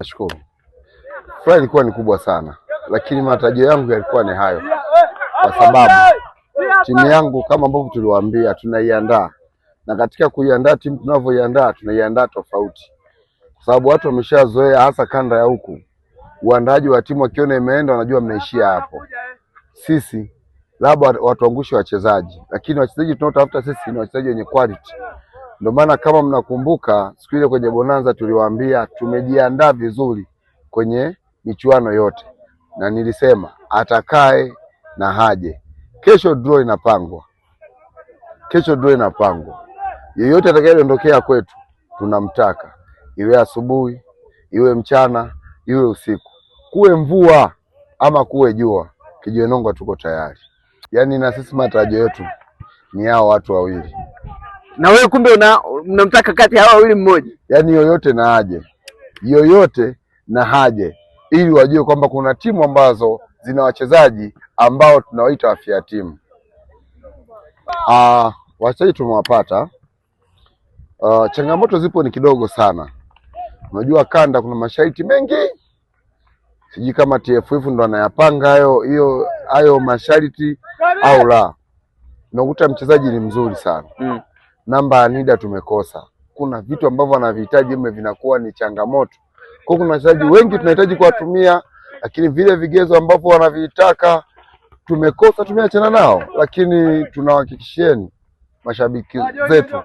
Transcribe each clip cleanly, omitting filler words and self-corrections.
Nashukuru. Furaha ilikuwa ni kubwa sana, lakini matarajio yangu yalikuwa ni hayo, kwa sababu timu yangu kama ambavyo tuliwaambia tunaiandaa, na katika kuiandaa timu tunavyoiandaa tunaiandaa tofauti, kwa sababu watu wameshazoea, hasa kanda ya huku, uandaaji wa timu wakiona imeenda wanajua mnaishia hapo. Sisi labda watuangushe wachezaji, lakini wachezaji tunaotafuta sisi ni wachezaji wenye quality. Ndio maana kama mnakumbuka siku ile kwenye Bonanza tuliwaambia tumejiandaa vizuri kwenye michuano yote, na nilisema atakaye na haje. Kesho draw inapangwa, yeyote atakayedondokea kwetu tunamtaka, iwe asubuhi, iwe mchana, iwe usiku, kuwe mvua ama kuwe jua, Kijiwenongo tuko tayari. Yaani na sisi matarajio yetu ni hao watu wawili. Na wewe kumbe unamtaka kati ya hao wawili mmoja? Yaani yoyote na haje, ili wajue kwamba kuna timu ambazo zina wachezaji ambao tunawaita wafia timu. Wachezaji tumewapata. Changamoto zipo ni kidogo sana. Unajua kanda kuna masharti mengi. Sijui kama TFF ndo anayapanga hayo masharti au la. Unakuta mchezaji ni mzuri sana. Namba ya NIDA tumekosa. Kuna vitu ambavyo anavihitaji vinakuwa ni changamoto. Kwa kuna wachezaji wengi tunahitaji kuwatumia, lakini vile vigezo ambavyo wanavitaka tumekosa, tumeachana nao. Lakini tunawahakikishieni mashabiki zetu,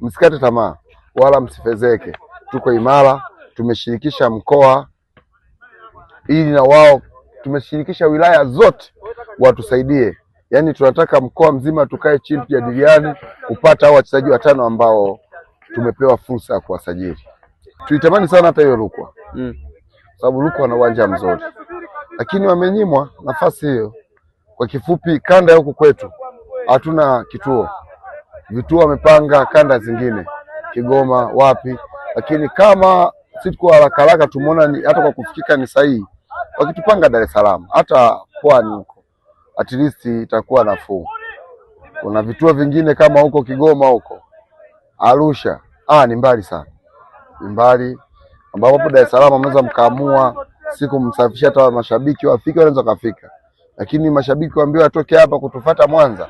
msikate tamaa wala msifezeke. Tuko imara, tumeshirikisha mkoa ili na wao, tumeshirikisha wilaya zote watusaidie. Yaani tunataka mkoa mzima tukae chini tujadiliane kupata hao wachezaji 5 ambao tumepewa fursa ya kuwasajili. Tulitamani sana hata hiyo Rukwa. Sababu Rukwa na uwanja mzuri, lakini wamenyimwa nafasi hiyo. Kwa kifupi, kanda huku kwetu hatuna kituo. Vituo wamepanga kanda zingine, Kigoma wapi, lakini kama sisi kwa haraka tumeona hata kwa kufikika ni sahihi wakitupanga Dar es Salaam, hata Pwani huko at least itakuwa nafuu. Kuna vituo vingine kama huko Kigoma, huko Arusha, ni mbali sana, ni mbali, ambapo Dar es Salaam mnaweza mkaamua siku msafisha hata mashabiki wafike, wanaweza kafika, lakini mashabiki waambiwa atoke hapa kutufuata Mwanza